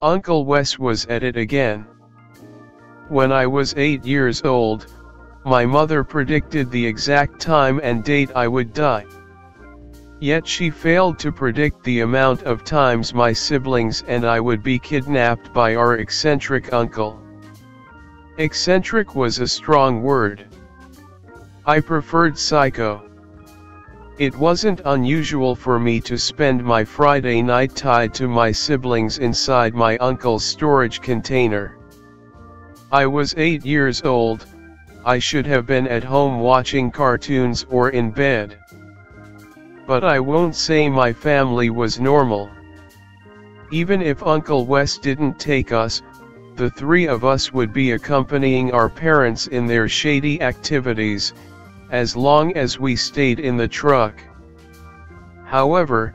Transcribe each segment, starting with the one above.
Uncle Wes was at it again. When I was 8 years old, my mother predicted the exact time and date I would die. Yet she failed to predict the amount of times my siblings and I would be kidnapped by our eccentric uncle. Eccentric was a strong word. I preferred psycho. It wasn't unusual for me to spend my Friday night tied to my siblings inside my uncle's storage container. I was 8 years old. I should have been at home watching cartoons or in bed. But I won't say my family was normal. Even if Uncle Wes didn't take us, the three of us would be accompanying our parents in their shady activities, as long as we stayed in the truck. However,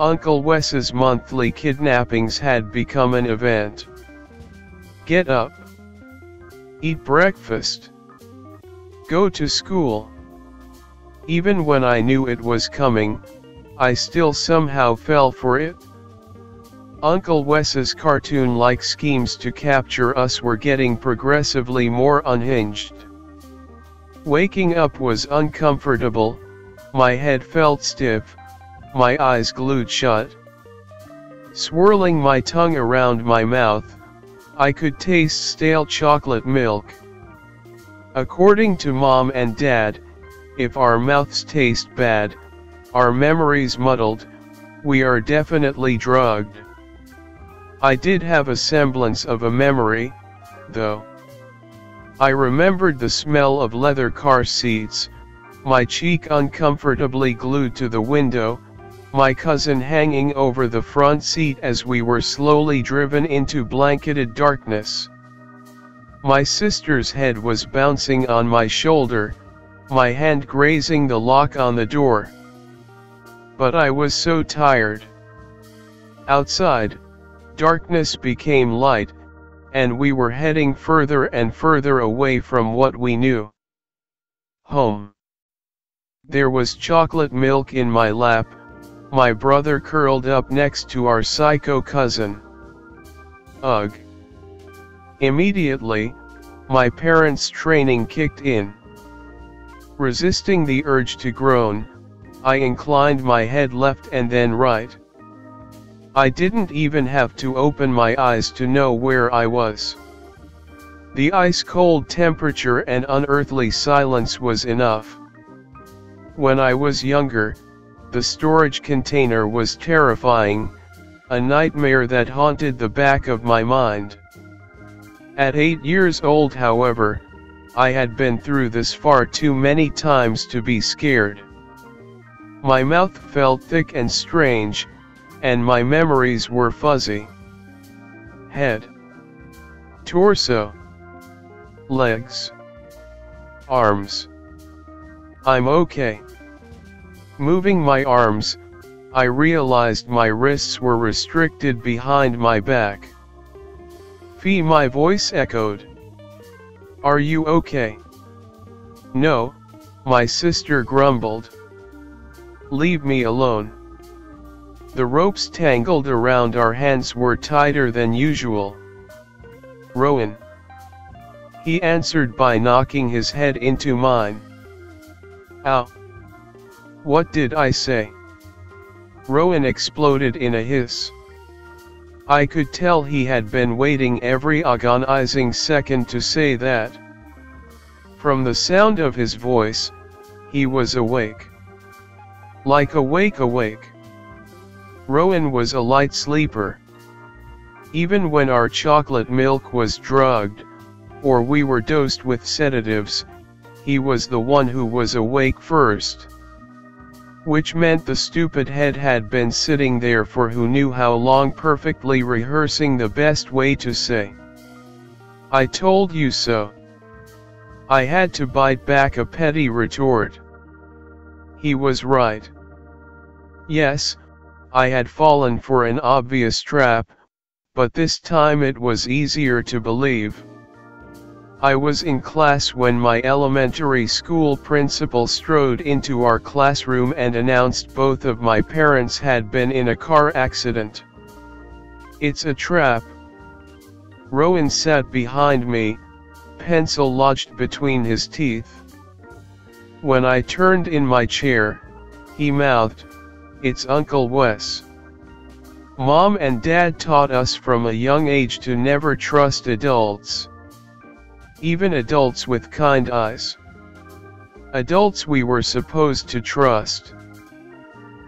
Uncle Wes's monthly kidnappings had become an event. Get up. Eat breakfast. Go to school. Even when I knew it was coming, I still somehow fell for it. Uncle Wes's cartoon-like schemes to capture us were getting progressively more unhinged. Waking up was uncomfortable, my head felt stiff, my eyes glued shut. Swirling my tongue around my mouth, I could taste stale chocolate milk. According to Mom and Dad, if our mouths taste bad, our memories muddled, we are definitely drugged. I did have a semblance of a memory, though. I remembered the smell of leather car seats, my cheek uncomfortably glued to the window, my cousin hanging over the front seat as we were slowly driven into blanketed darkness. My sister's head was bouncing on my shoulder, my hand grazing the lock on the door. But I was so tired. Outside, darkness became light, and we were heading further and further away from what we knew. Home. There was chocolate milk in my lap, my brother curled up next to our psycho cousin. Ugh. Immediately, my parents' training kicked in. Resisting the urge to groan, I inclined my head left and then right. I didn't even have to open my eyes to know where I was. The ice-cold temperature and unearthly silence was enough. When I was younger, the storage container was terrifying, a nightmare that haunted the back of my mind. At 8 years old, however, I had been through this far too many times to be scared. My mouth felt thick and strange, and my memories were fuzzy. Head. Torso. Legs. Arms. I'm okay. Moving my arms, I realized my wrists were restricted behind my back. Fee, my voice echoed. Are you okay? No, my sister grumbled. Leave me alone. The ropes tangled around our hands were tighter than usual. Rowan. He answered by knocking his head into mine. Ow. What did I say? Rowan exploded in a hiss. I could tell he had been waiting every agonizing second to say that. From the sound of his voice, he was awake. Like awake. Rowan was a light sleeper. Even when our chocolate milk was drugged, or we were dosed with sedatives, he was the one who was awake first. Which meant the stupid head had been sitting there for who knew how long, perfectly rehearsing the best way to say, I told you so. I had to bite back a petty retort. He was right. Yes, I had fallen for an obvious trap, but this time it was easier to believe. I was in class when my elementary school principal strode into our classroom and announced both of my parents had been in a car accident. It's a trap, Rowan sat behind me, pencil lodged between his teeth. When I turned in my chair, he mouthed, "It's Uncle Wes. Mom and Dad taught us from a young age to never trust adults. Even adults with kind eyes. Adults we were supposed to trust.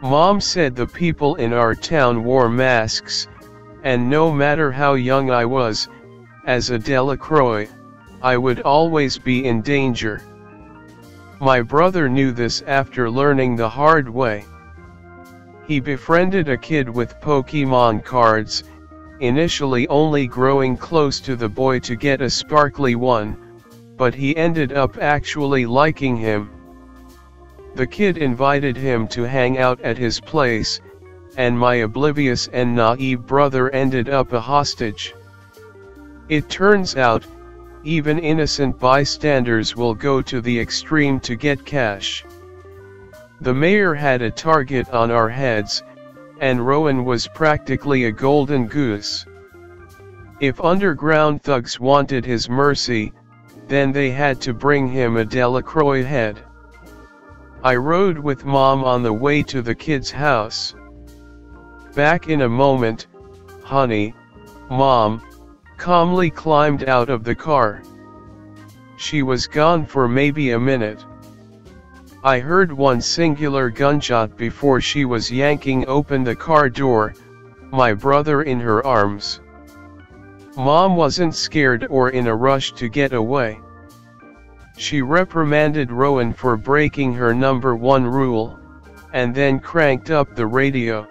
Mom said the people in our town wore masks, and no matter how young I was, as a Delacroix, I would always be in danger. My brother knew this after learning the hard way. He befriended a kid with Pokemon cards, initially only growing close to the boy to get a sparkly one, but he ended up actually liking him. The kid invited him to hang out at his place, and my oblivious and naive brother ended up a hostage. It turns out, even innocent bystanders will go to the extreme to get cash. The mayor had a target on our heads, and Rowan was practically a golden goose. If underground thugs wanted his mercy, then they had to bring him a Delacroix head. I rode with Mom on the way to the kid's house. Back in a moment, honey, Mom calmly climbed out of the car. She was gone for maybe a minute. I heard one singular gunshot before she was yanking open the car door, my brother in her arms. Mom wasn't scared or in a rush to get away. She reprimanded Rowan for breaking her #1 rule, and then cranked up the radio.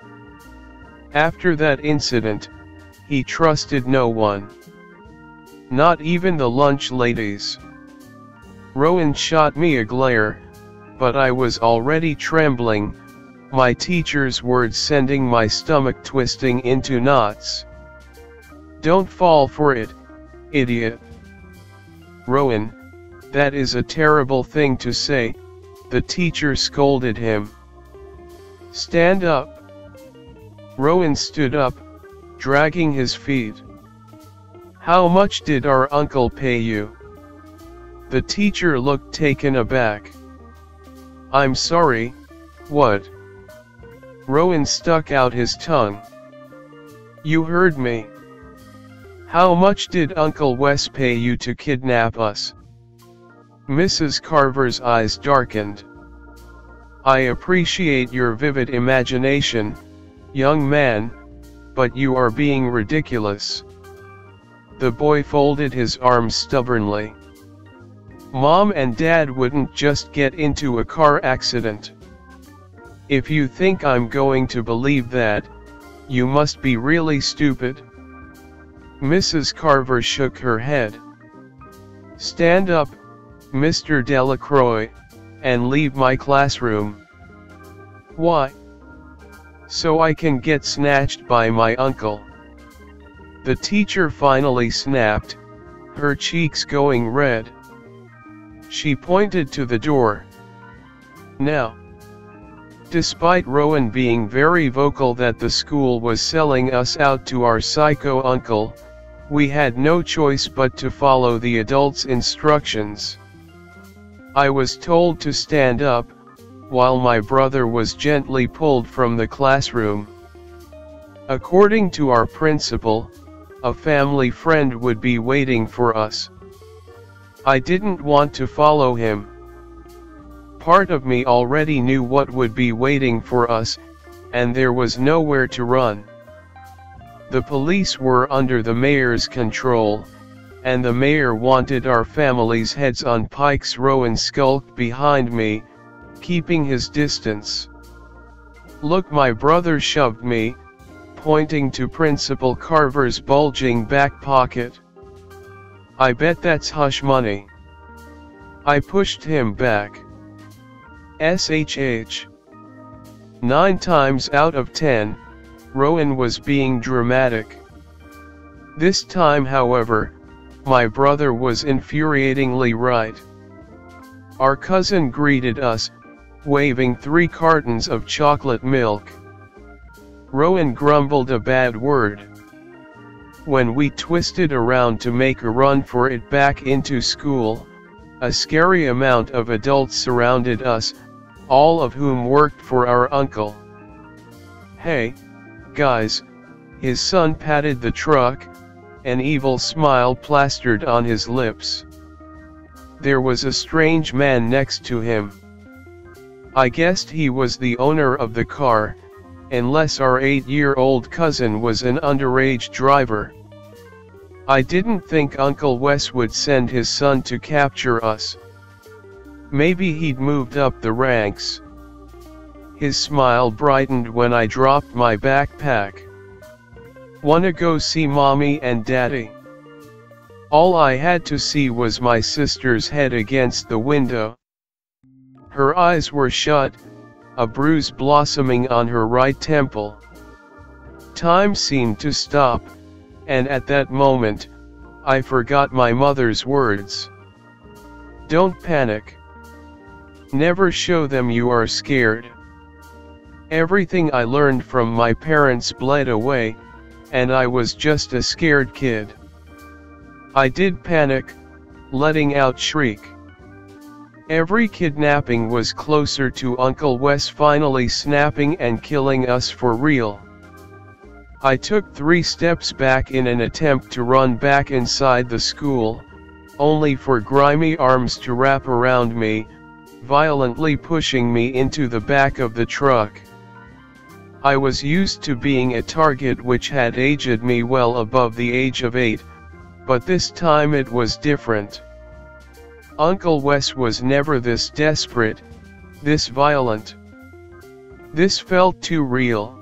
After that incident, he trusted no one. Not even the lunch ladies. Rowan shot me a glare, but I was already trembling, my teacher's words sending my stomach twisting into knots. "Don't fall for it, idiot." "Rowan, that is a terrible thing to say," the teacher scolded him. "Stand up." Rowan stood up, dragging his feet. "How much did our uncle pay you?" The teacher looked taken aback. "I'm sorry, what?" Rowan stuck out his tongue. "You heard me. How much did Uncle Wes pay you to kidnap us?" Mrs. Carver's eyes darkened. "I appreciate your vivid imagination, young man, but you are being ridiculous." The boy folded his arms stubbornly. "Mom and Dad wouldn't just get into a car accident. If you think I'm going to believe that, you must be really stupid." Mrs. Carver shook her head. "Stand up, Mr. Delacroix, and leave my classroom." "Why?" "So I can get snatched by my uncle." The teacher finally snapped, her cheeks going red. She pointed to the door. "Now." Despite Rowan being very vocal that the school was selling us out to our psycho uncle, we had no choice but to follow the adults' instructions. I was told to stand up, while my brother was gently pulled from the classroom. According to our principal, a family friend would be waiting for us. I didn't want to follow him. Part of me already knew what would be waiting for us, and there was nowhere to run. The police were under the mayor's control, and the mayor wanted our family's heads on pikes. Rowan skulked behind me, keeping his distance. "Look," my brother shoved me, pointing to Principal Carver's bulging back pocket. "I bet that's hush money." I pushed him back. SHH. 9 times out of 10, Rowan was being dramatic. This time, however, my brother was infuriatingly right. Our cousin greeted us, waving 3 cartons of chocolate milk. Rowan grumbled a bad word. When we twisted around to make a run for it back into school, a scary amount of adults surrounded us, all of whom worked for our uncle. "Hey, guys," his son patted the truck, an evil smile plastered on his lips. There was a strange man next to him. I guessed he was the owner of the car, unless our 8-year-old cousin was an underage driver. I didn't think Uncle Wes would send his son to capture us. Maybe he'd moved up the ranks. His smile brightened when I dropped my backpack. "Wanna go see Mommy and Daddy?" All I had to see was my sister's head against the window. Her eyes were shut, a bruise blossoming on her right temple. Time seemed to stop, and at that moment, I forgot my mother's words. "Don't panic. Never show them you are scared." Everything I learned from my parents bled away, and I was just a scared kid. I did panic, letting out shriek. Every kidnapping was closer to Uncle Wes finally snapping and killing us for real. I took 3 steps back in an attempt to run back inside the school, only for grimy arms to wrap around me, violently pushing me into the back of the truck. I was used to being a target which had aged me well above the age of 8, but this time it was different. Uncle Wes was never this desperate, this violent. This felt too real.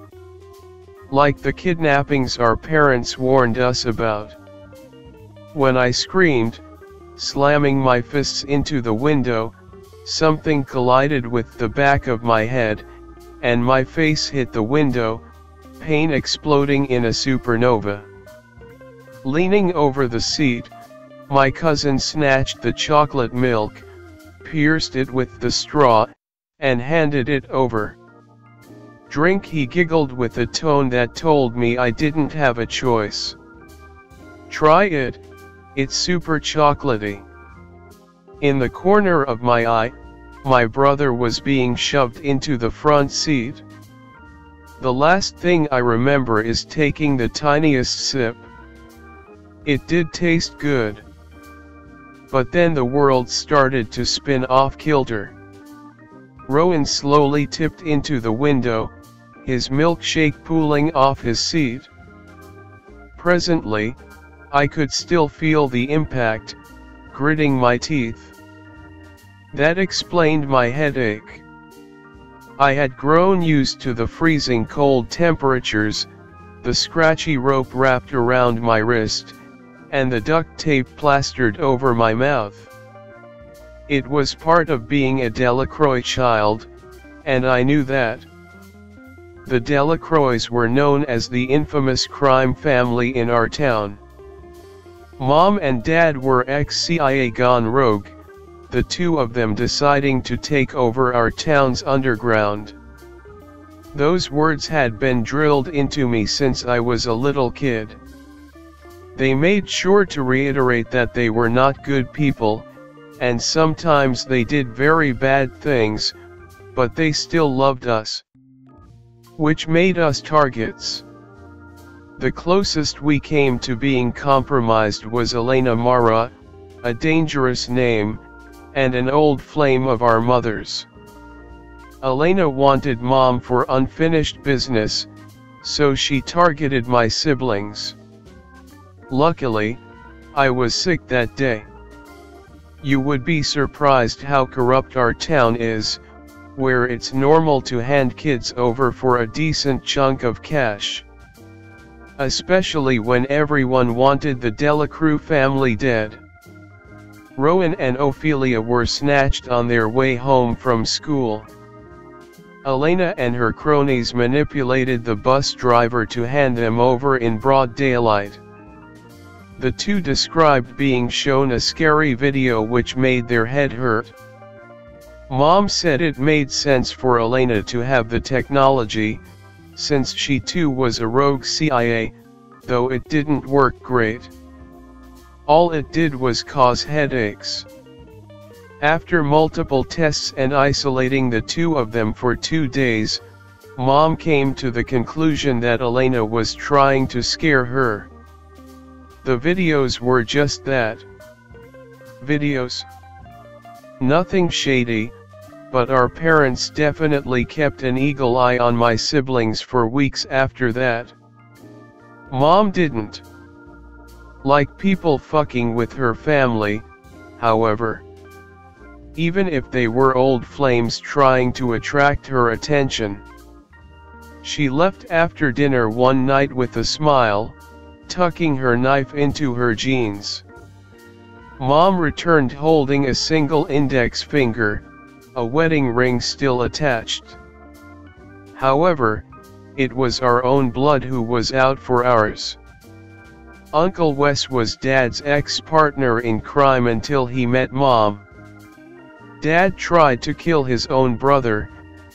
Like the kidnappings our parents warned us about. When I screamed, slamming my fists into the window, something collided with the back of my head, and my face hit the window, pain exploding in a supernova. Leaning over the seat, my cousin snatched the chocolate milk, pierced it with the straw, and handed it over. "Drink," he giggled with a tone that told me I didn't have a choice. "Try it, it's super chocolatey." In the corner of my eye, my brother was being shoved into the front seat. The last thing I remember is taking the tiniest sip. It did taste good. But then the world started to spin off kilter. Rowan slowly tipped into the window, his milkshake pooling off his seat. Presently, I could still feel the impact, gritting my teeth. That explained my headache. I had grown used to the freezing cold temperatures, the scratchy rope wrapped around my wrist, and the duct tape plastered over my mouth. It was part of being a Delacroix child, and I knew that. The Delacroix were known as the infamous crime family in our town. Mom and Dad were ex-CIA gone rogue, the two of them deciding to take over our town's underground. Those words had been drilled into me since I was a little kid. They made sure to reiterate that they were not good people, and sometimes they did very bad things, but they still loved us. Which made us targets. The closest we came to being compromised was Elena Mara, a dangerous name, and an old flame of our mother's. Elena wanted Mom for unfinished business, so she targeted my siblings. Luckily, I was sick that day. You would be surprised how corrupt our town is, where it's normal to hand kids over for a decent chunk of cash. Especially when everyone wanted the Delacroix family dead. Rowan and Ophelia were snatched on their way home from school. Elena and her cronies manipulated the bus driver to hand them over in broad daylight. The two described being shown a scary video which made their head hurt. Mom said it made sense for Elena to have the technology, since she too was a rogue CIA, though it didn't work great. All it did was cause headaches. After multiple tests and isolating the two of them for 2 days, Mom came to the conclusion that Elena was trying to scare her. The videos were just that. Videos. Nothing shady, but our parents definitely kept an eagle eye on my siblings for weeks after that. Mom didn't like people fucking with her family, however. Even if they were old flames trying to attract her attention. She left after dinner one night with a smile, tucking her knife into her jeans. Mom returned holding a single index finger, a wedding ring still attached. However, it was our own blood who was out for ours. Uncle Wes was Dad's ex-partner in crime until he met Mom. Dad tried to kill his own brother,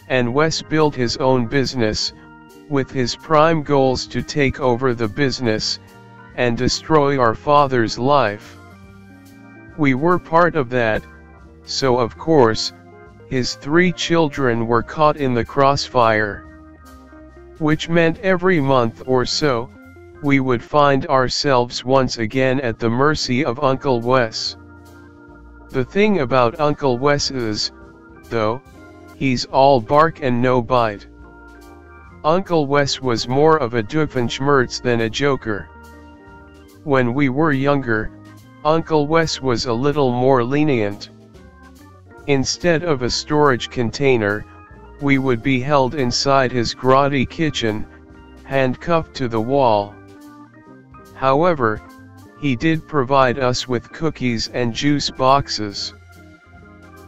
and Wes built his own business, with his prime goals to take over the business, and destroy our father's life. We were part of that, so of course, his 3 children were caught in the crossfire. Which meant every month or so, we would find ourselves once again at the mercy of Uncle Wes. The thing about Uncle Wes is, though, he's all bark and no bite. Uncle Wes was more of a doofenshmirtz than a joker. When we were younger, Uncle Wes was a little more lenient. Instead of a storage container, we would be held inside his grotty kitchen, handcuffed to the wall. However, he did provide us with cookies and juice boxes.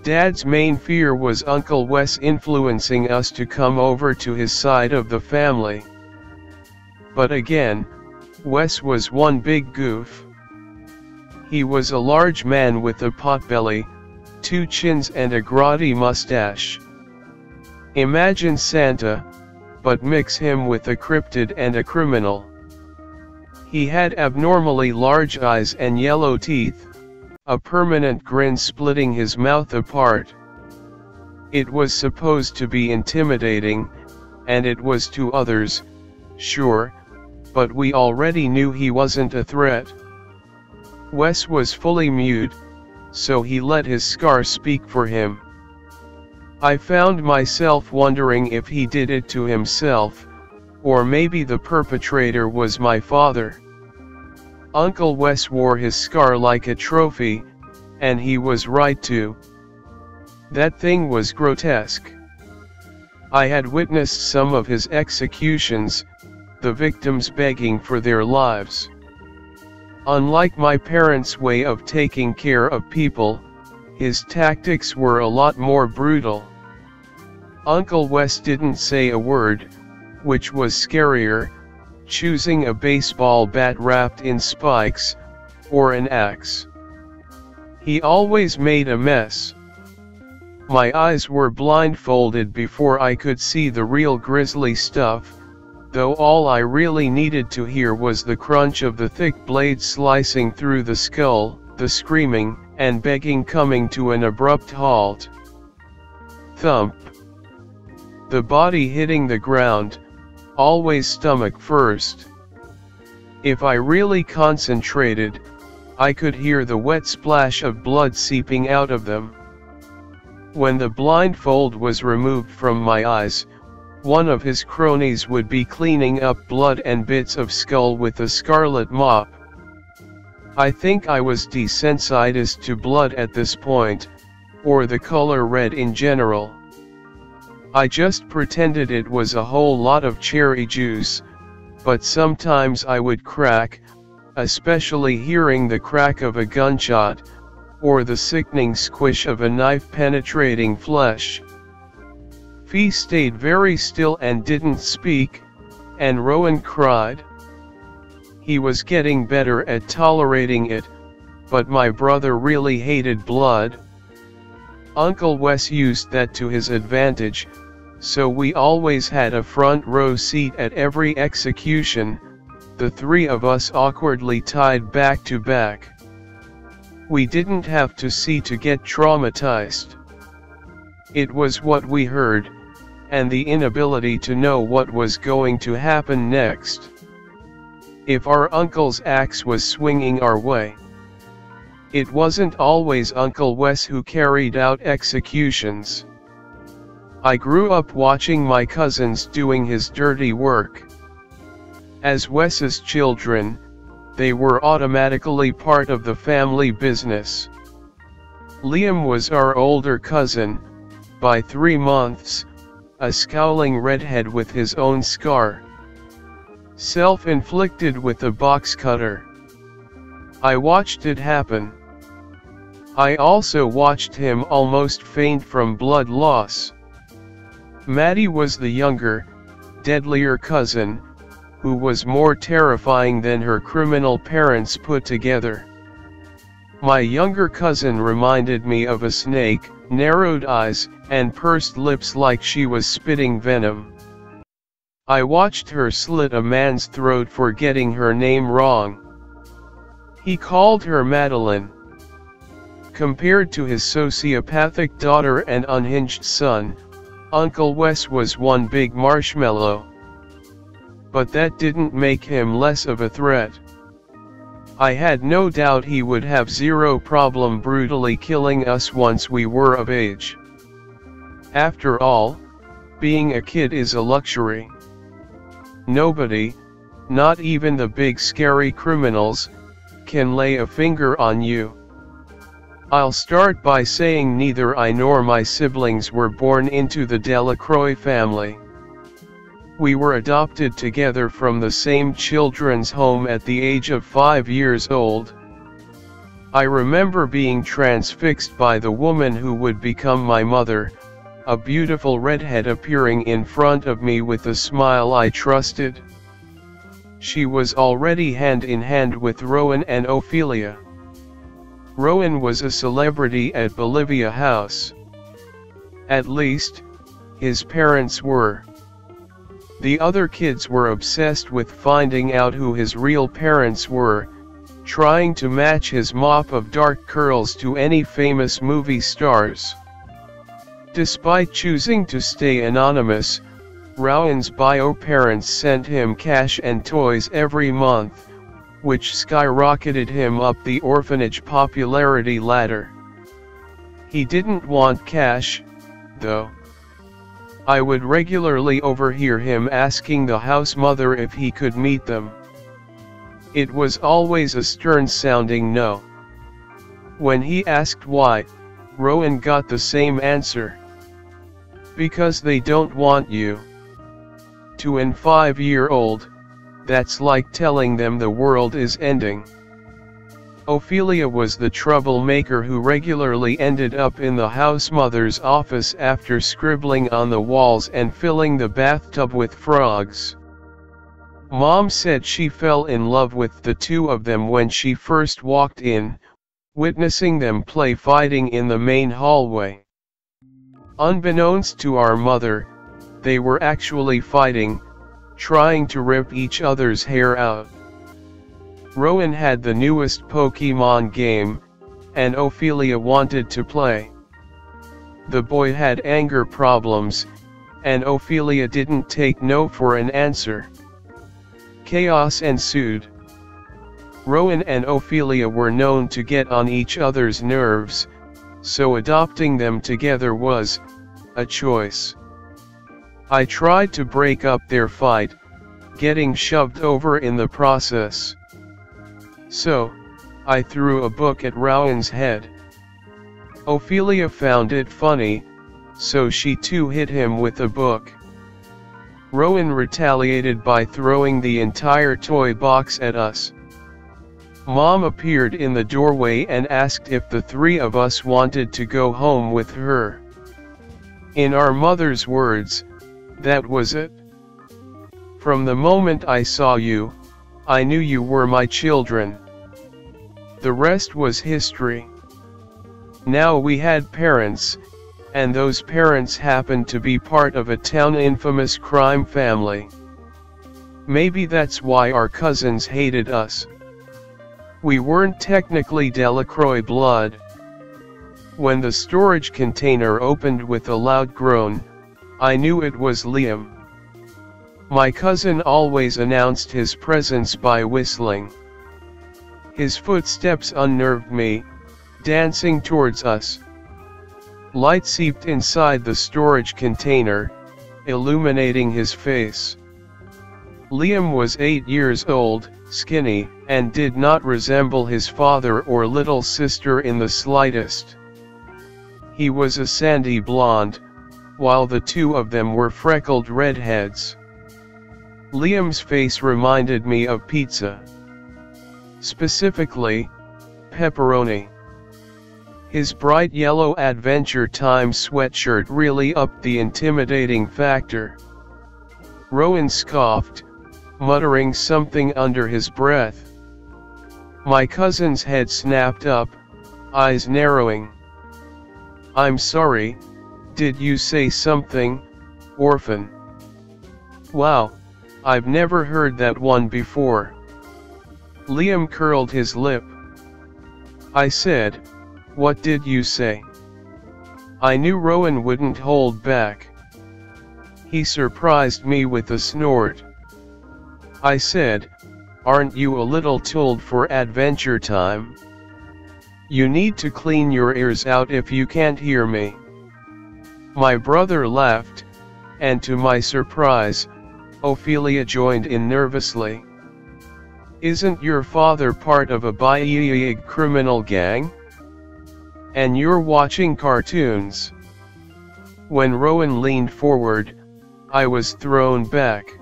Dad's main fear was Uncle Wes influencing us to come over to his side of the family. But again, Wes was one big goof. He was a large man with a potbelly, 2 chins and a grotty mustache. Imagine Santa, but mix him with a cryptid and a criminal. He had abnormally large eyes and yellow teeth, a permanent grin splitting his mouth apart. It was supposed to be intimidating, and it was to others, sure, but we already knew he wasn't a threat. Wes was fully mute, so he let his scar speak for him. I found myself wondering if he did it to himself, or maybe the perpetrator was my father. Uncle Wes wore his scar like a trophy, and he was right to. That thing was grotesque. I had witnessed some of his executions, the victims begging for their lives. Unlike my parents' way of taking care of people, his tactics were a lot more brutal. Uncle Wes didn't say a word, which was scarier, choosing a baseball bat wrapped in spikes, or an axe. He always made a mess. My eyes were blindfolded before I could see the real grisly stuff, though all I really needed to hear was the crunch of the thick blade slicing through the skull, the screaming, and begging coming to an abrupt halt. Thump. The body hitting the ground, always stomach first. If I really concentrated, I could hear the wet splash of blood seeping out of them. When the blindfold was removed from my eyes, one of his cronies would be cleaning up blood and bits of skull with a scarlet mop. I think I was desensitized to blood at this point, or the color red in general. I just pretended it was a whole lot of cherry juice, but sometimes I would crack, especially hearing the crack of a gunshot, or the sickening squish of a knife penetrating flesh. Fee stayed very still and didn't speak, and Rowan cried. He was getting better at tolerating it, but my brother really hated blood. Uncle Wes used that to his advantage, so we always had a front row seat at every execution, the three of us awkwardly tied back to back. We didn't have to see to get traumatized. It was what we heard, and the inability to know what was going to happen next. If our uncle's axe was swinging our way, it wasn't always Uncle Wes who carried out executions. I grew up watching my cousins doing his dirty work. As Wes's children, they were automatically part of the family business. Liam was our older cousin, by 3 months, a scowling redhead with his own scar, self-inflicted with a box cutter. I watched it happen. I also watched him almost faint from blood loss. Maddie was the younger, deadlier cousin, who was more terrifying than her criminal parents put together. My younger cousin reminded me of a snake, narrowed eyes, and pursed lips like she was spitting venom. I watched her slit a man's throat for getting her name wrong. He called her Madeline. Compared to his sociopathic daughter and unhinged son, Uncle Wes was one big marshmallow. But that didn't make him less of a threat. I had no doubt he would have zero problem brutally killing us once we were of age. After all, being a kid is a luxury. Nobody, not even the big scary criminals, can lay a finger on you. I'll start by saying neither I nor my siblings were born into the Delacroix family. We were adopted together from the same children's home at the age of 5 years old. I remember being transfixed by the woman who would become my mother, a beautiful redhead appearing in front of me with a smile I trusted. She was already hand in hand with Rowan and Ophelia. Rowan was a celebrity at Bolivia House. At least, his parents were. The other kids were obsessed with finding out who his real parents were, trying to match his mop of dark curls to any famous movie stars. Despite choosing to stay anonymous, Rowan's bio parents sent him cash and toys every month, which skyrocketed him up the orphanage popularity ladder. He didn't want cash, though. I would regularly overhear him asking the house mother if he could meet them. It was always a stern-sounding no. When he asked why, Rowan got the same answer. Because they don't want you. To an 5-year-old, that's like telling them the world is ending. Ophelia was the troublemaker who regularly ended up in the house mother's office after scribbling on the walls and filling the bathtub with frogs. Mom said she fell in love with the two of them when she first walked in, witnessing them play fighting in the main hallway. Unbeknownst to our mother, they were actually fighting, trying to rip each other's hair out. Rowan had the newest Pokemon game, and Ophelia wanted to play. The boy had anger problems, and Ophelia didn't take no for an answer. Chaos ensued. Rowan and Ophelia were known to get on each other's nerves, so adopting them together was a choice. I tried to break up their fight, getting shoved over in the process. So, I threw a book at Rowan's head. Ophelia found it funny, so she too hit him with a book. Rowan retaliated by throwing the entire toy box at us. Mom appeared in the doorway and asked if the three of us wanted to go home with her. In our mother's words, that was it. From the moment I saw you, I knew you were my children. The rest was history. Now we had parents, and those parents happened to be part of a town-infamous crime family. Maybe that's why our cousins hated us. We weren't technically Delacroix blood. When the storage container opened with a loud groan, I knew it was Liam. My cousin always announced his presence by whistling. His footsteps unnerved me, dancing towards us. Light seeped inside the storage container, illuminating his face. Liam was 8 years old, skinny, and did not resemble his father or little sister in the slightest. He was a sandy blonde, while the two of them were freckled redheads. Liam's face reminded me of pizza. Specifically, pepperoni. His bright yellow Adventure Time sweatshirt really upped the intimidating factor. Rowan scoffed, muttering something under his breath. My cousin's head snapped up, eyes narrowing. "I'm sorry, did you say something, orphan?" "Wow, I've never heard that one before." Liam curled his lip. I said, "What did you say?" I knew Rowan wouldn't hold back. He surprised me with a snort. I said, "Aren't you a little too old for Adventure Time? You need to clean your ears out if you can't hear me." My brother laughed, and to my surprise, Ophelia joined in nervously. "Isn't your father part of a big criminal gang? And you're watching cartoons?" When Rowan leaned forward, I was thrown back.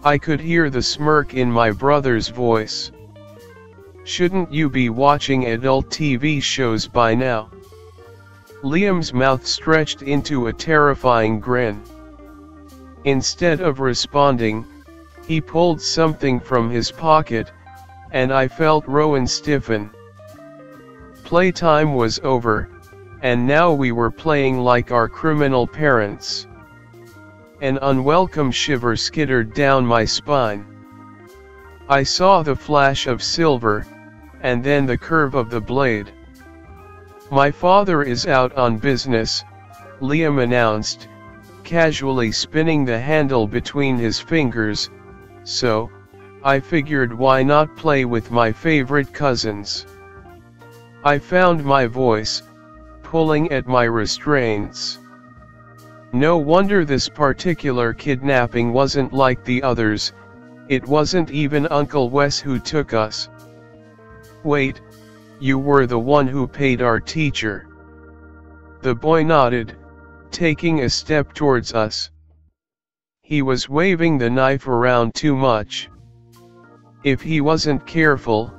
I could hear the smirk in my brother's voice. "Shouldn't you be watching adult TV shows by now?" Liam's mouth stretched into a terrifying grin. Instead of responding, he pulled something from his pocket, and I felt Rowan stiffen. Playtime was over, and now we were playing like our criminal parents. An unwelcome shiver skittered down my spine. I saw the flash of silver, and then the curve of the blade. "My father is out on business," Liam announced, casually spinning the handle between his fingers, "so, I figured why not play with my favorite cousins." I found my voice, pulling at my restraints. No wonder this particular kidnapping wasn't like the others, it wasn't even Uncle Wes who took us. "Wait, you were the one who paid our teacher." The boy nodded, taking a step towards us. He was waving the knife around too much. If he wasn't careful,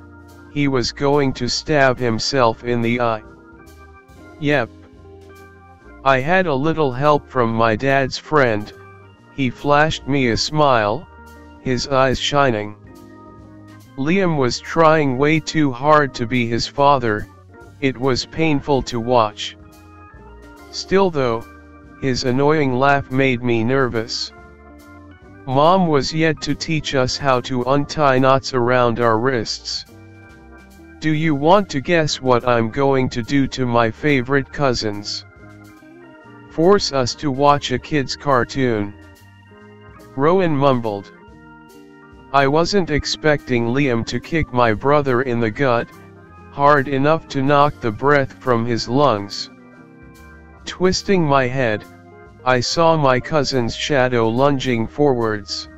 he was going to stab himself in the eye. Yep. I had a little help from my dad's friend. He flashed me a smile, his eyes shining. Liam was trying way too hard to be his father, it was painful to watch. Still though, his annoying laugh made me nervous. Mom was yet to teach us how to untie knots around our wrists. Do you want to guess what I'm going to do to my favorite cousins? Force us to watch a kid's cartoon. Rowan mumbled. I wasn't expecting Liam to kick my brother in the gut, hard enough to knock the breath from his lungs. Twisting my head, I saw my cousin's shadow lunging forwards.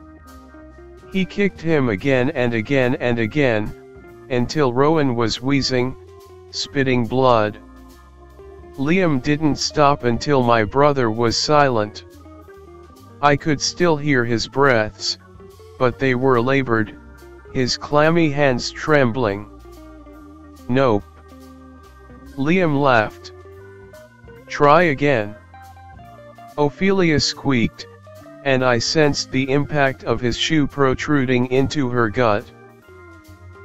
He kicked him again and again and again, until Rowan was wheezing, spitting blood. Liam didn't stop until my brother was silent. I could still hear his breaths, but they were labored, his clammy hands trembling. Nope. Liam laughed. Try again. Ophelia squeaked, and I sensed the impact of his shoe protruding into her gut.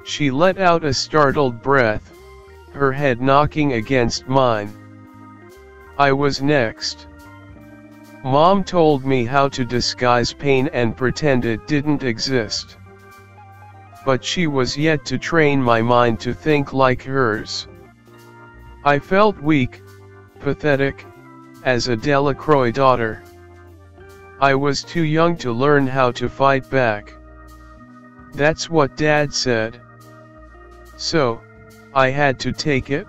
She let out a startled breath, her head knocking against mine. I was next. Mom told me how to disguise pain and pretend it didn't exist. But she was yet to train my mind to think like hers. I felt weak, pathetic, as a Delacroix daughter. I was too young to learn how to fight back. That's what Dad said. So, I had to take it.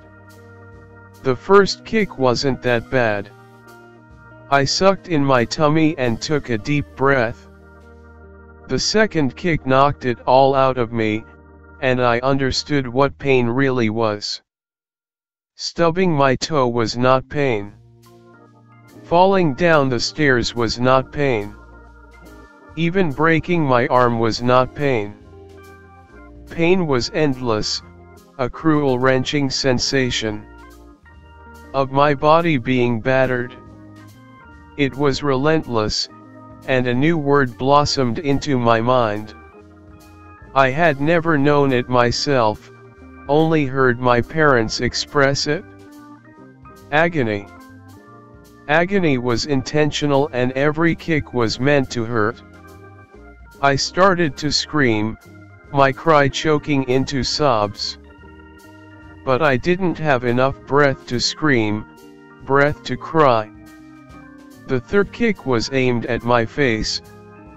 The first kick wasn't that bad. I sucked in my tummy and took a deep breath. The second kick knocked it all out of me, and I understood what pain really was. Stubbing my toe was not pain. Falling down the stairs was not pain. Even breaking my arm was not pain. Pain was endless, a cruel wrenching sensation of my body being battered. It was relentless, and a new word blossomed into my mind. I had never known it myself, only heard my parents express it. Agony. Agony was intentional and every kick was meant to hurt. I started to scream, my cry choking into sobs. But I didn't have enough breath to scream, breath to cry. The third kick was aimed at my face,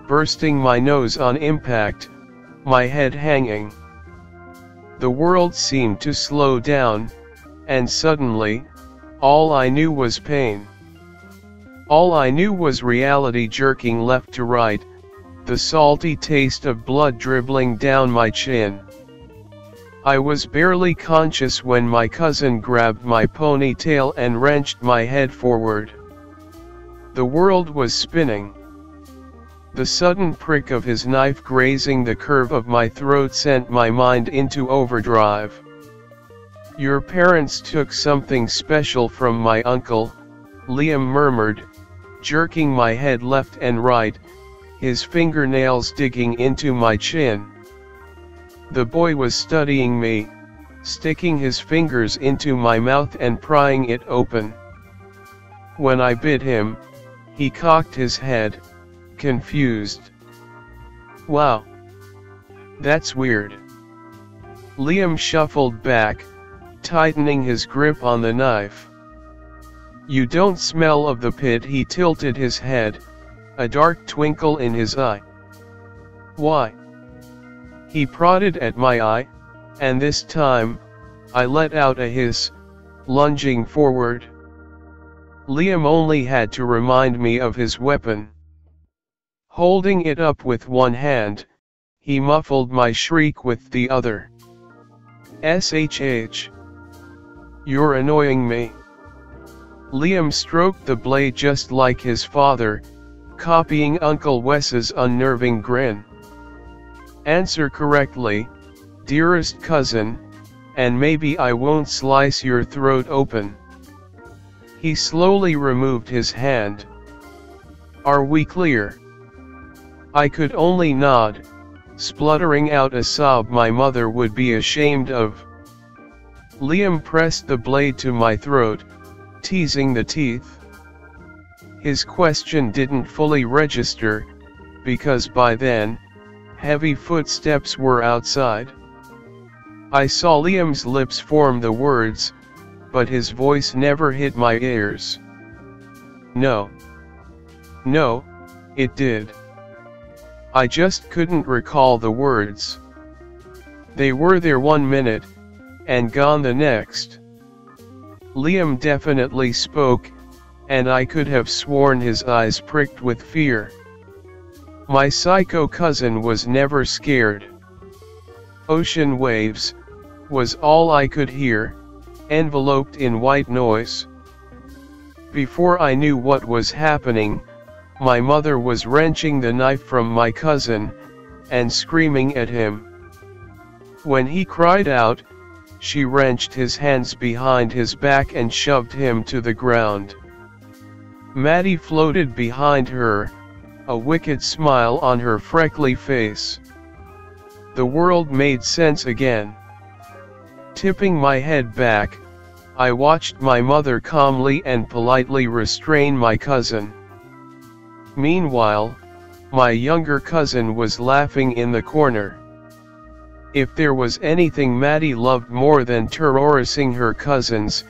bursting my nose on impact, my head hanging. The world seemed to slow down, and suddenly, all I knew was pain. All I knew was reality jerking left to right, the salty taste of blood dribbling down my chin. I was barely conscious when my cousin grabbed my ponytail and wrenched my head forward. The world was spinning. The sudden prick of his knife grazing the curve of my throat sent my mind into overdrive. "Your parents took something special from my uncle," Liam murmured, jerking my head left and right, his fingernails digging into my chin. The boy was studying me, sticking his fingers into my mouth and prying it open. When I bit him, he cocked his head, confused. "Wow. That's weird." Liam shuffled back, tightening his grip on the knife. "You don't smell of the pit." He tilted his head, a dark twinkle in his eye. "Why?" He prodded at my eye, and this time, I let out a hiss, lunging forward. Liam only had to remind me of his weapon. Holding it up with one hand, he muffled my shriek with the other. "Shh. You're annoying me." Liam stroked the blade just like his father, copying Uncle Wes's unnerving grin. "Answer correctly, dearest cousin, and maybe I won't slice your throat open." He slowly removed his hand. "Are we clear?" I could only nod, spluttering out a sob my mother would be ashamed of. Liam pressed the blade to my throat, teasing the teeth. His question didn't fully register, because by then, heavy footsteps were outside. I saw Liam's lips form the words, but his voice never hit my ears. No, it did. I just couldn't recall the words. They were there 1 minute, and gone the next. Liam definitely spoke, and I could have sworn his eyes pricked with fear. My psycho cousin was never scared. "Ocean waves," was all I could hear, enveloped in white noise. Before I knew what was happening, my mother was wrenching the knife from my cousin, and screaming at him. When he cried out, she wrenched his hands behind his back and shoved him to the ground. Maddie floated behind her, a wicked smile on her freckly face. The world made sense again. Tipping my head back, I watched my mother calmly and politely restrain my cousin. Meanwhile, my younger cousin was laughing in the corner. If there was anything Maddie loved more than terrorizing her cousins,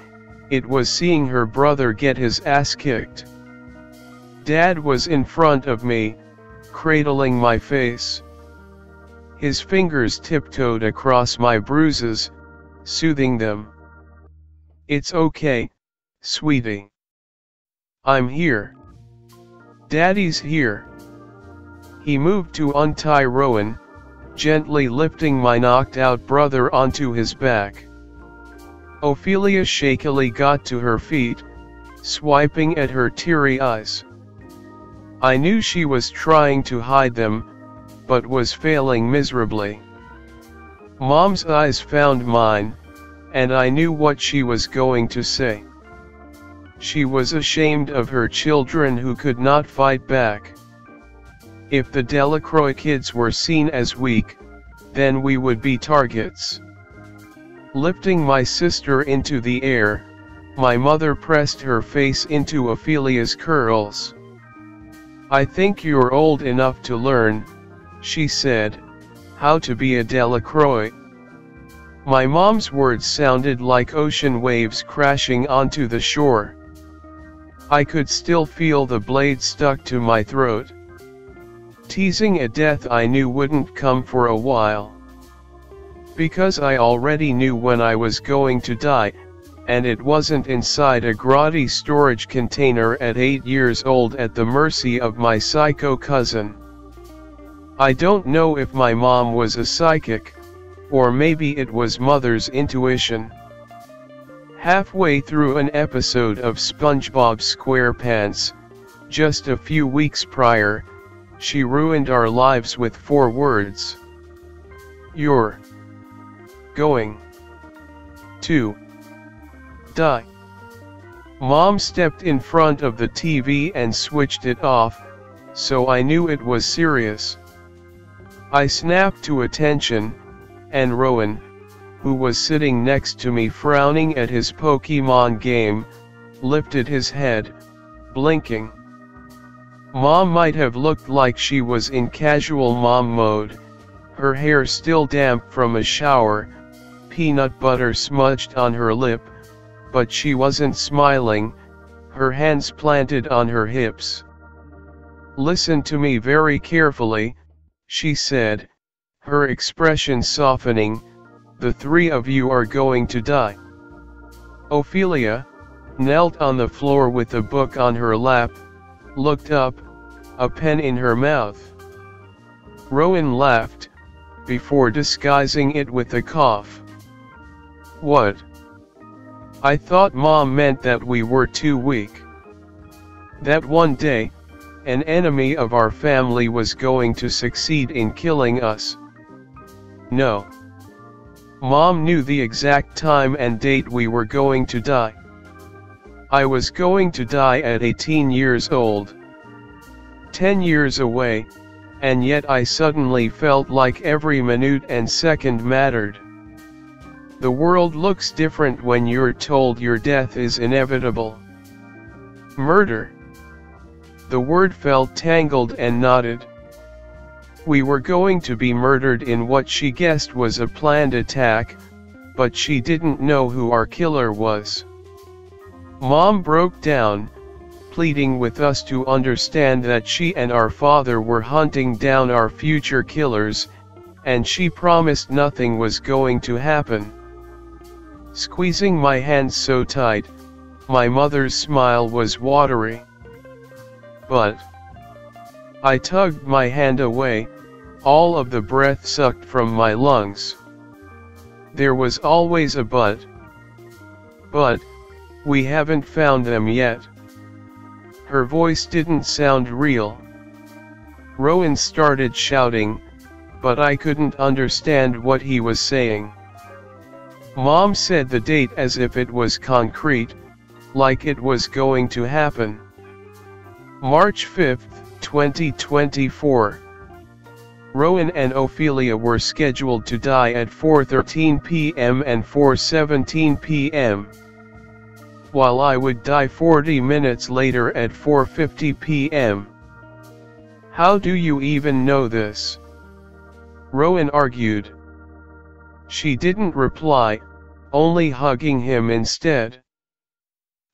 it was seeing her brother get his ass kicked. Dad was in front of me, cradling my face. His fingers tiptoed across my bruises, soothing them. "It's okay, sweetie. I'm here. Daddy's here." He moved to untie Rowan, gently lifting my knocked-out brother onto his back. Ophelia shakily got to her feet, swiping at her teary eyes. I knew she was trying to hide them, but was failing miserably. Mom's eyes found mine, and I knew what she was going to say. She was ashamed of her children who could not fight back. If the Delacroix kids were seen as weak, then we would be targets. Lifting my sister into the air, my mother pressed her face into Ophelia's curls. "I think you're old enough to learn," she said, "how to be a Delacroix." My mom's words sounded like ocean waves crashing onto the shore. I could still feel the blade stuck to my throat. Teasing a death I knew wouldn't come for a while. Because I already knew when I was going to die, and it wasn't inside a grotty storage container at 8 years old at the mercy of my psycho cousin. I don't know if my mom was a psychic, or maybe it was mother's intuition. Halfway through an episode of SpongeBob SquarePants, just a few weeks prior, she ruined our lives with 4 words. "You're going to die." Mom stepped in front of the TV and switched it off, so I knew it was serious. I snapped to attention, and Rowan, who was sitting next to me frowning at his Pokemon game, lifted his head, blinking. Mom might have looked like she was in casual mom mode, her hair still damp from a shower, peanut butter smudged on her lip, but she wasn't smiling, her hands planted on her hips. "Listen to me very carefully," she said, her expression softening. "The 3 of you are going to die." Ophelia, knelt on the floor with a book on her lap, looked up, a pen in her mouth. Rowan laughed, before disguising it with a cough. "What? I thought Mom meant that we were too weak. That one day, an enemy of our family was going to succeed in killing us." "No. Mom knew the exact time and date we were going to die. I was going to die at 18 years old. 10 years away, and yet I suddenly felt like every minute and second mattered. The world looks different when you're told your death is inevitable. Murder. The word felt tangled and knotted. We were going to be murdered in what she guessed was a planned attack, but she didn't know who our killer was. Mom broke down, pleading with us to understand that she and our father were hunting down our future killers, and she promised nothing was going to happen. Squeezing my hands so tight, my mother's smile was watery. "But..." I tugged my hand away, all of the breath sucked from my lungs. "There was always a but. But, we haven't found them yet." Her voice didn't sound real. Rowan started shouting, but I couldn't understand what he was saying. Mom said the date as if it was concrete, like it was going to happen. March 5, 2024. Rowan and Ophelia were scheduled to die at 4:13 p.m. and 4:17 p.m. while I would die 40 minutes later at 4:50 p.m. How do you even know this? Rowan argued. She didn't reply, only hugging him instead.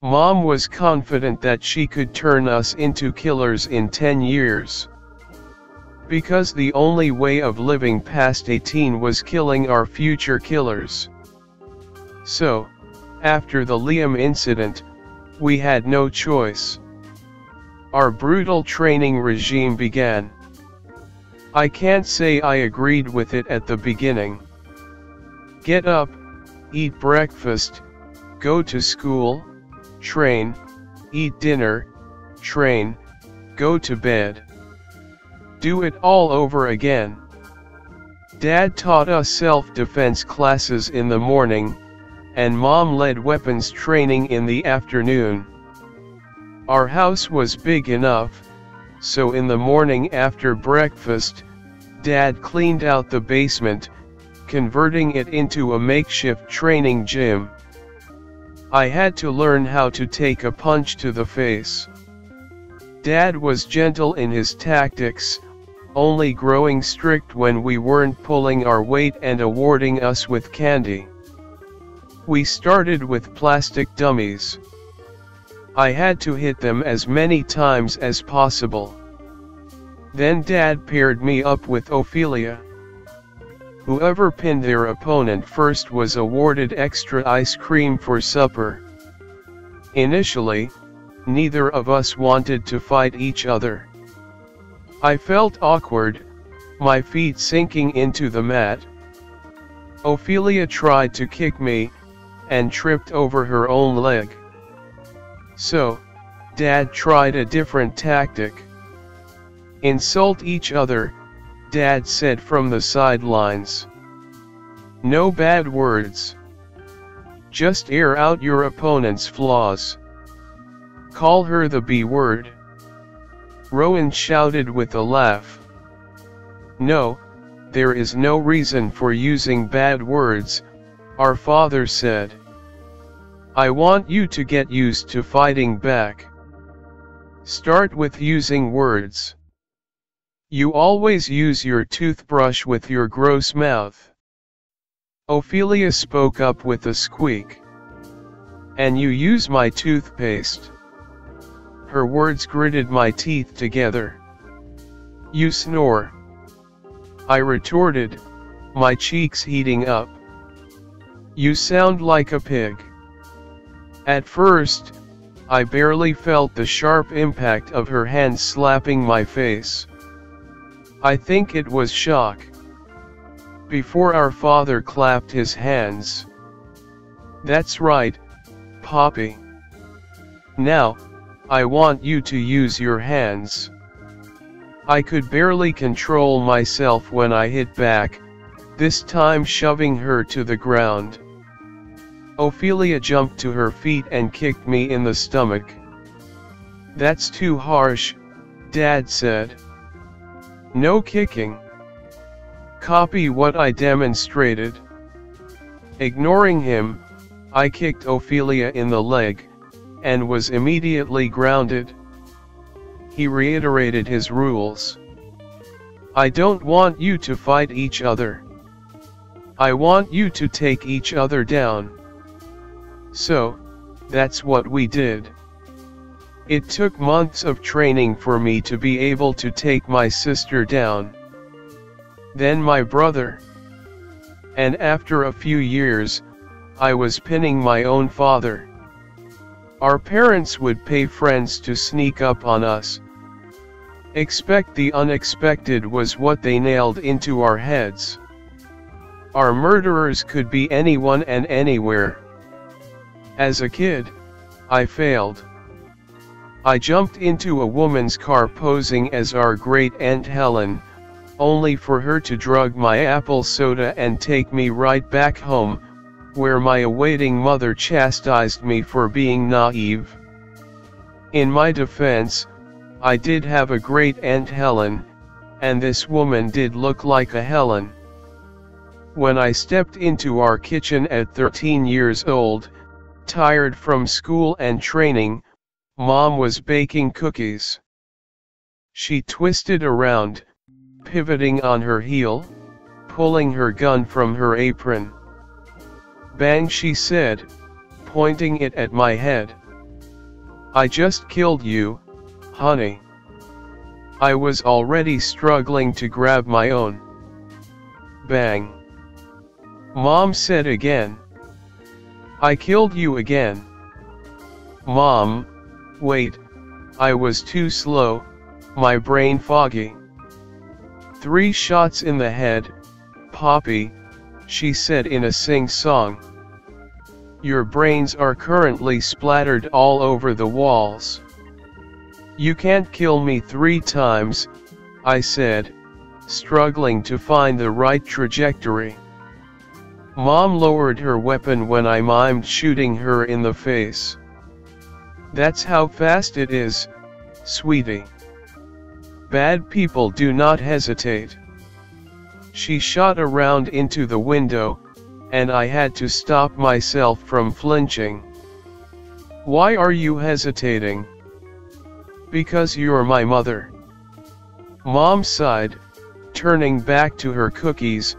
Mom was confident that she could turn us into killers in 10 years. Because the only way of living past 18 was killing our future killers. So, after the Liam incident, we had no choice. Our brutal training regime began. I can't say I agreed with it at the beginning. Get up, eat breakfast, go to school, train, eat dinner, train, go to bed. Do it all over again. Dad taught us self-defense classes in the morning, and Mom led weapons training in the afternoon. Our house was big enough, so in the morning after breakfast, Dad cleaned out the basement, converting it into a makeshift training gym. I had to learn how to take a punch to the face. Dad was gentle in his tactics, only growing strict when we weren't pulling our weight and awarding us with candy. We started with plastic dummies. I had to hit them as many times as possible. Then Dad paired me up with Ophelia. Whoever pinned their opponent first was awarded extra ice cream for supper. Initially, neither of us wanted to fight each other. I felt awkward, my feet sinking into the mat. Ophelia tried to kick me, and tripped over her own leg. So, Dad tried a different tactic. Insult each other, Dad said from the sidelines. No bad words. Just air out your opponent's flaws. Call her the B word. Rowan shouted with a laugh. No, there is no reason for using bad words, our father said. I want you to get used to fighting back. Start with using words. You always use your toothbrush with your gross mouth. Ophelia spoke up with a squeak. And you use my toothpaste. Her words gritted my teeth together. You snore. I retorted, my cheeks heating up. You sound like a pig. At first, I barely felt the sharp impact of her hand slapping my face. I think it was shock. Before our father clapped his hands. That's right, Poppy. Now, I want you to use your hands. I could barely control myself when I hit back, this time shoving her to the ground. Ophelia jumped to her feet and kicked me in the stomach. That's too harsh, Dad said. No kicking. Copy what I demonstrated. Ignoring him, I kicked Ophelia in the leg, and was immediately grounded. He reiterated his rules. I don't want you to fight each other. I want you to take each other down. So, that's what we did. It took months of training for me to be able to take my sister down. Then my brother. And after a few years, I was pinning my own father. Our parents would pay friends to sneak up on us. Expect the unexpected was what they nailed into our heads. Our murderers could be anyone and anywhere. As a kid, I failed. I jumped into a woman's car posing as our great Aunt Helen, only for her to drug my apple soda and take me right back home, where my awaiting mother chastised me for being naive. In my defense, I did have a great Aunt Helen, and this woman did look like a Helen. When I stepped into our kitchen at 13 years old, tired from school and training, Mom was baking cookies. She twisted around, pivoting on her heel, pulling her gun from her apron. "Bang," she said, pointing it at my head. "I just killed you, honey." I was already struggling to grab my own. Bang. Mom said again. "I killed you again." "Mom, wait, I was too slow, my brain foggy." "3 shots in the head, Poppy," she said in a sing-song. "Your brains are currently splattered all over the walls." "You can't kill me 3 times, I said, struggling to find the right trajectory. Mom lowered her weapon when I mimed shooting her in the face. "That's how fast it is, sweetie. Bad people do not hesitate." She shot around into the window, and I had to stop myself from flinching. "Why are you hesitating?" "Because you're my mother." Mom sighed, turning back to her cookies,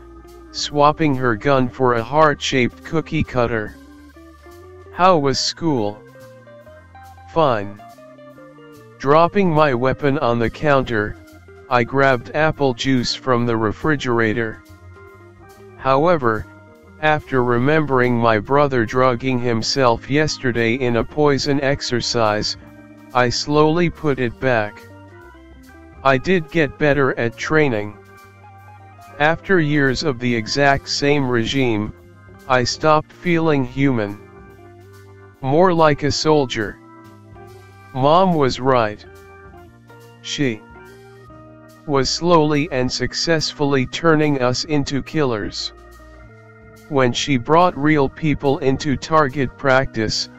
swapping her gun for a heart-shaped cookie cutter. "How was school?" "Fine." Dropping my weapon on the counter, I grabbed apple juice from the refrigerator. However, after remembering my brother drugging himself yesterday in a poison exercise, I slowly put it back. I did get better at training. After years of the exact same regime, I stopped feeling human. More like a soldier. Mom was right. She was slowly and successfully turning us into killers. When she brought real people into target practice,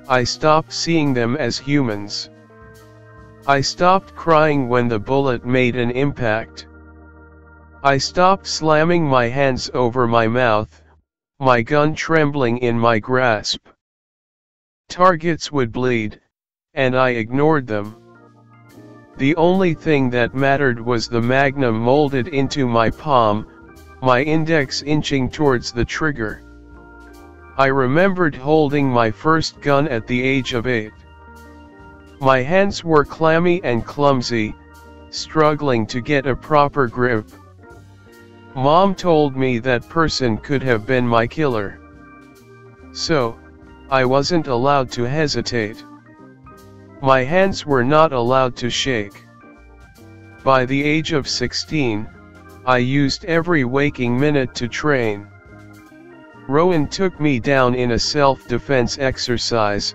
I stopped seeing them as humans. I stopped crying when the bullet made an impact. I stopped slamming my hands over my mouth, my gun trembling in my grasp. Targets would bleed, and I ignored them. The only thing that mattered was the magnum molded into my palm, my index inching towards the trigger. I remembered holding my first gun at the age of 8. My hands were clammy and clumsy, struggling to get a proper grip. Mom told me that person could have been my killer. So, I wasn't allowed to hesitate. My hands were not allowed to shake. By the age of 16, I used every waking minute to train. Rowan took me down in a self-defense exercise,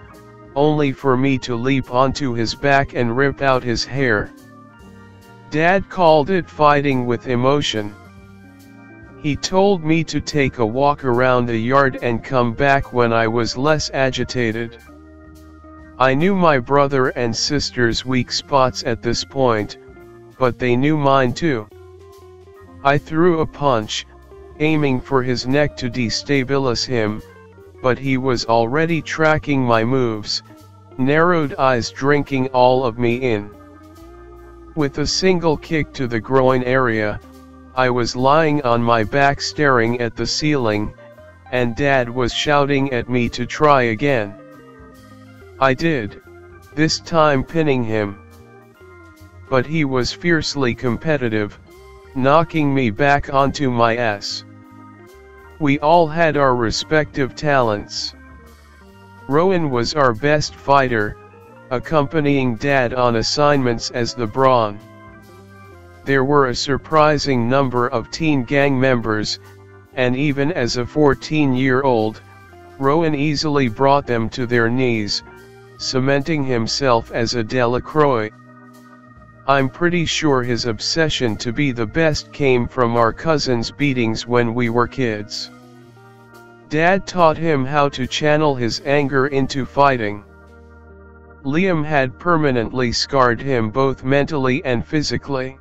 only for me to leap onto his back and rip out his hair. Dad called it fighting with emotion. He told me to take a walk around the yard and come back when I was less agitated. I knew my brother and sister's weak spots at this point, but they knew mine too. I threw a punch, aiming for his neck to destabilize him, but he was already tracking my moves, narrowed eyes drinking all of me in. With a single kick to the groin area, I was lying on my back staring at the ceiling, and Dad was shouting at me to try again. I did, this time pinning him. But he was fiercely competitive, knocking me back onto my ass. We all had our respective talents. Rowan was our best fighter, accompanying Dad on assignments as the brawn. There were a surprising number of teen gang members, and even as a 14-year-old, Rowan easily brought them to their knees, cementing himself as a Delacroix. I'm pretty sure his obsession to be the best came from our cousins' beatings when we were kids. Dad taught him how to channel his anger into fighting. Liam had permanently scarred him both mentally and physically.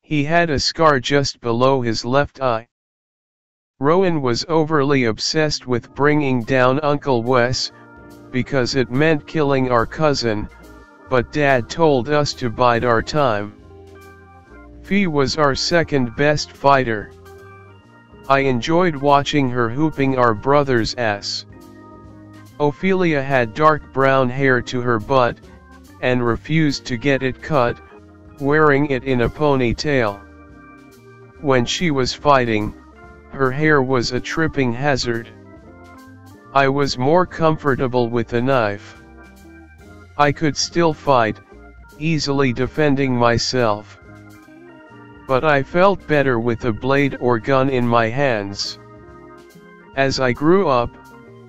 He had a scar just below his left eye. Rowan was overly obsessed with bringing down Uncle Wes, because it meant killing our cousin, but Dad told us to bide our time. Fee was our second best fighter. I enjoyed watching her whooping our brother's ass. Ophelia had dark brown hair to her butt, and refused to get it cut, wearing it in a ponytail. When she was fighting, her hair was a tripping hazard. I was more comfortable with a knife. I could still fight, easily defending myself. But I felt better with a blade or gun in my hands. As I grew up,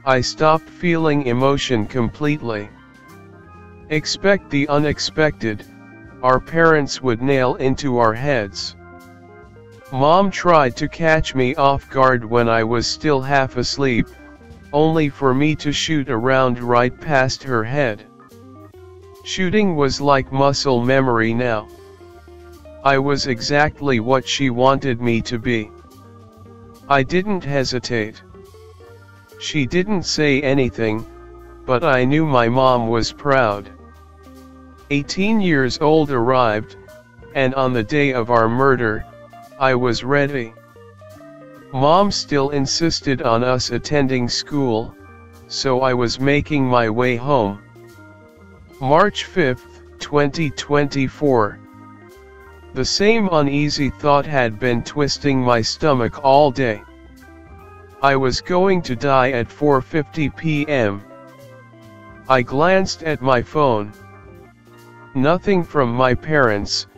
I stopped feeling emotion completely. Expect the unexpected, our parents would nail into our heads. Mom tried to catch me off guard when I was still half asleep, only for me to shoot a round right past her head. Shooting was like muscle memory now. I was exactly what she wanted me to be. I didn't hesitate. She didn't say anything, but I knew my mom was proud. 18 years old arrived, and on the day of our murder, I was ready. Mom still insisted on us attending school, so I was making my way home. March 5, 2024. The same uneasy thought had been twisting my stomach all day. I was going to die at 4:50 p.m. I glanced at my phone. Nothing from my parents,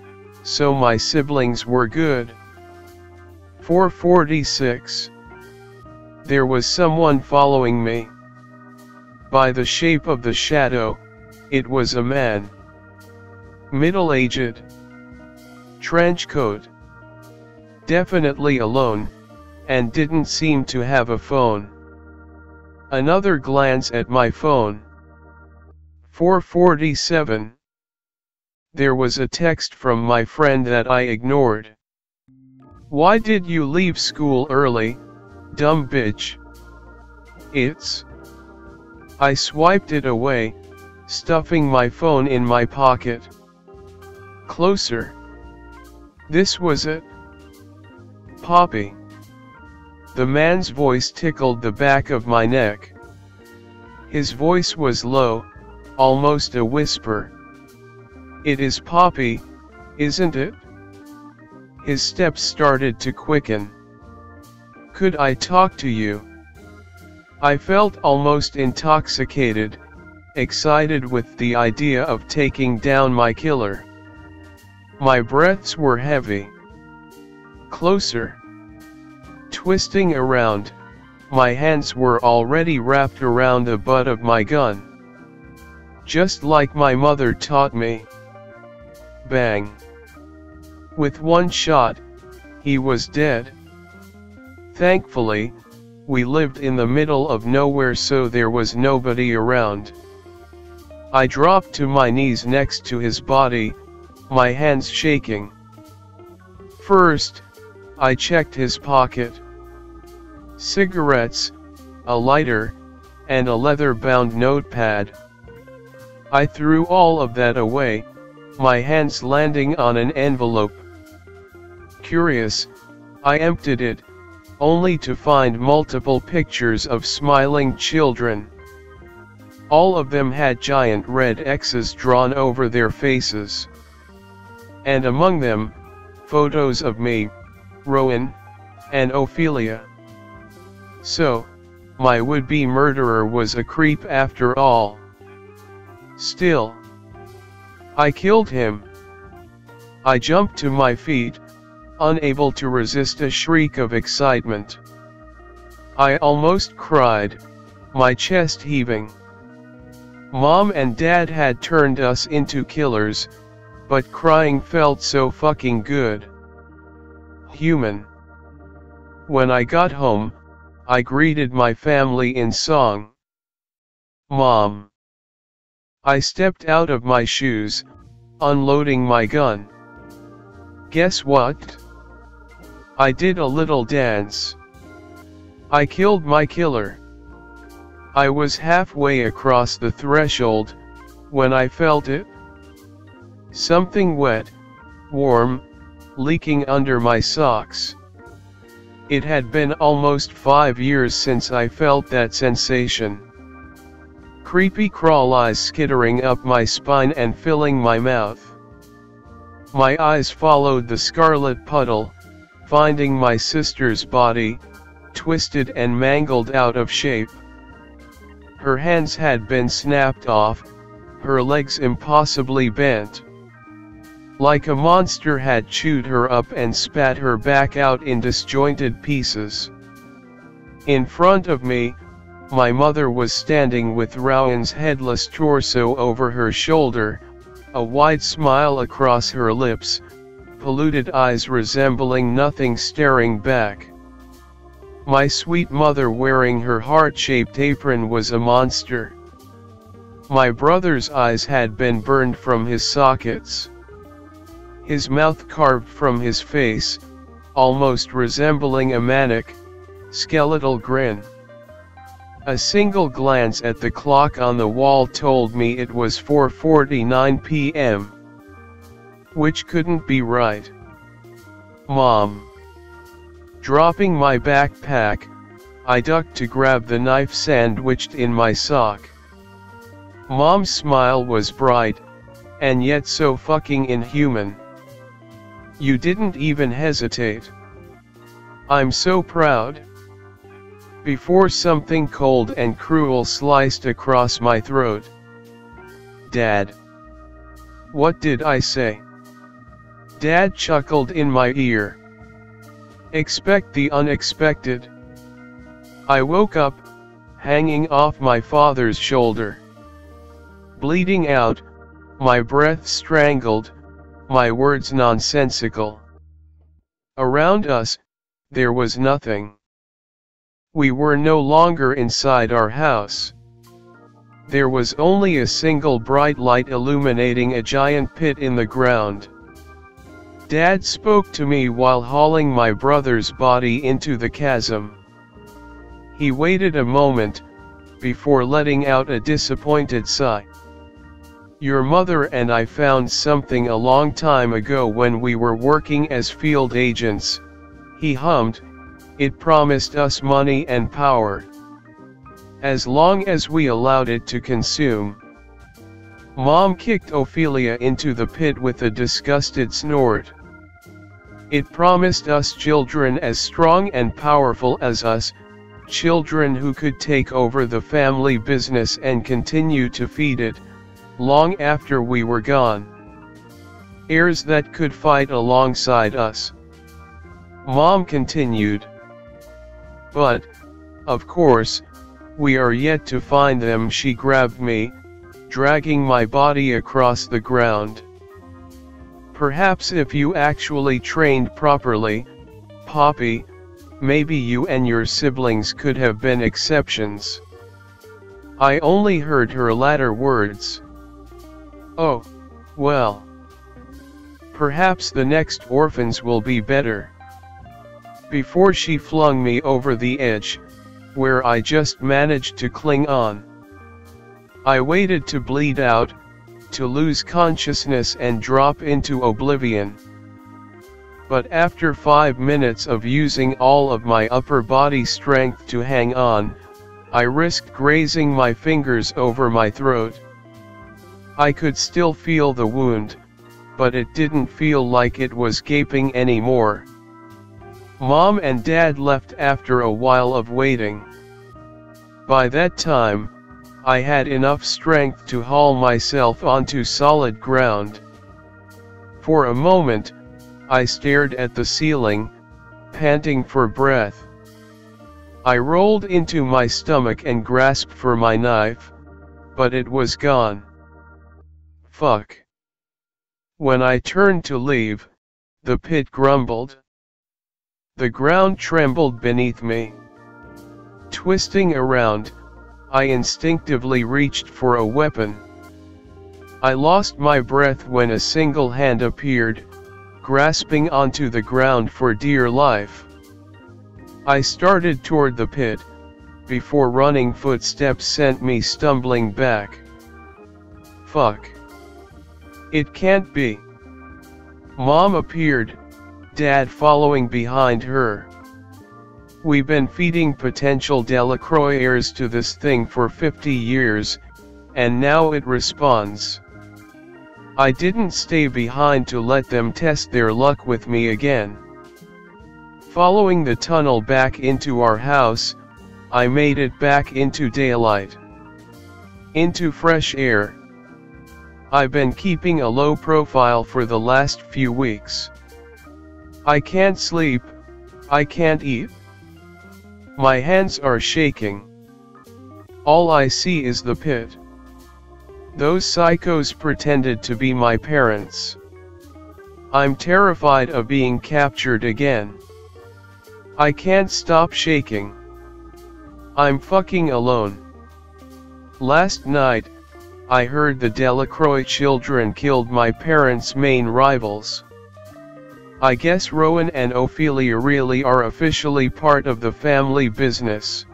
so my siblings were good. 4:46. There was someone following me. By the shape of the shadow, it was a man. Middle-aged. Trench coat. Definitely alone, and didn't seem to have a phone. Another glance at my phone. 4:47. There was a text from my friend that I ignored. Why did you leave school early, dumb bitch? I swiped it away, stuffing my phone in my pocket. Closer. This was it. Poppy. The man's voice tickled the back of my neck. His voice was low, almost a whisper. It is Poppy, isn't it? His steps started to quicken. Could I talk to you? I felt almost intoxicated, excited with the idea of taking down my killer. My breaths were heavy. Closer. Twisting around, my hands were already wrapped around the butt of my gun. Just like my mother taught me. Bang. With one shot, he was dead. Thankfully, we lived in the middle of nowhere, so there was nobody around. I dropped to my knees next to his body, my hands shaking. First, I checked his pocket. Cigarettes, a lighter, and a leather-bound notepad. I threw all of that away, my hands landing on an envelope. Curious, I emptied it, only to find multiple pictures of smiling children. All of them had giant red X's drawn over their faces. And among them, photos of me, Rowan, and Ophelia. So, my would-be murderer was a creep after all. Still, I killed him. I jumped to my feet, unable to resist a shriek of excitement. I almost cried, my chest heaving. Mom and Dad had turned us into killers, but crying felt so fucking good. Human. When I got home, I greeted my family in song. Mom. I stepped out of my shoes, unloading my gun. Guess what? I did a little dance. I killed my killer. I was halfway across the threshold, when I felt it. Something wet, warm, leaking under my socks. It had been almost 5 years since I felt that sensation. Creepy crawl eyes skittering up my spine and filling my mouth. My eyes followed the scarlet puddle, finding my sister's body, twisted and mangled out of shape. Her hands had been snapped off, her legs impossibly bent. Like a monster had chewed her up and spat her back out in disjointed pieces. In front of me, my mother was standing with Rowan's headless torso over her shoulder, a wide smile across her lips, polluted eyes resembling nothing staring back. My sweet mother wearing her heart-shaped apron was a monster. My brother's eyes had been burned from his sockets. His mouth carved from his face, almost resembling a maniac, skeletal grin. A single glance at the clock on the wall told me it was 4:49 p.m. Which couldn't be right. Mom. Dropping my backpack, I ducked to grab the knife sandwiched in my sock. Mom's smile was bright, and yet so fucking inhuman. You didn't even hesitate. I'm so proud. Before something cold and cruel sliced across my throat. Dad. What did I say? Dad chuckled in my ear. Expect the unexpected. I woke up, hanging off my father's shoulder. Bleeding out, my breath strangled, my words nonsensical. Around us, there was nothing. We were no longer inside our house. There was only a single bright light illuminating a giant pit in the ground. Dad spoke to me while hauling my brother's body into the chasm. He waited a moment, before letting out a disappointed sigh. Your mother and I found something a long time ago when we were working as field agents, he hummed. It promised us money and power. As long as we allowed it to consume. Mom kicked Ophelia into the pit with a disgusted snort. It promised us children as strong and powerful as us, children who could take over the family business and continue to feed it, long after we were gone. Heirs that could fight alongside us. Mom continued. But, of course, we are yet to find them. She grabbed me, dragging my body across the ground. Perhaps if you actually trained properly, Poppy, maybe you and your siblings could have been exceptions. I only heard her latter words. Oh, well. Perhaps the next orphans will be better. Before she flung me over the edge, where I just managed to cling on. I waited to bleed out, to lose consciousness and drop into oblivion. But after 5 minutes of using all of my upper body strength to hang on, I risked grazing my fingers over my throat. I could still feel the wound, but it didn't feel like it was gaping anymore. Mom and Dad left after a while of waiting. By that time, I had enough strength to haul myself onto solid ground. For a moment, I stared at the ceiling, panting for breath. I rolled into my stomach and grasped for my knife, but it was gone. Fuck. When I turned to leave, the pit grumbled. The ground trembled beneath me. Twisting around, I instinctively reached for a weapon. I lost my breath when a single hand appeared, grasping onto the ground for dear life. I started toward the pit, before running footsteps sent me stumbling back. Fuck. It can't be. Mom appeared, Dad following behind her. We've been feeding potential Delacroix to this thing for 50 years, and now it responds. I didn't stay behind to let them test their luck with me again. Following the tunnel back into our house, I made it back into daylight. Into fresh air. I've been keeping a low profile for the last few weeks. I can't sleep, I can't eat. My hands are shaking. All I see is the pit. Those psychos pretended to be my parents. I'm terrified of being captured again. I can't stop shaking. I'm fucking alone. Last night, I heard the Delacroix children killed my parents' main rivals. I guess Rowan and Ophelia really are officially part of the family business.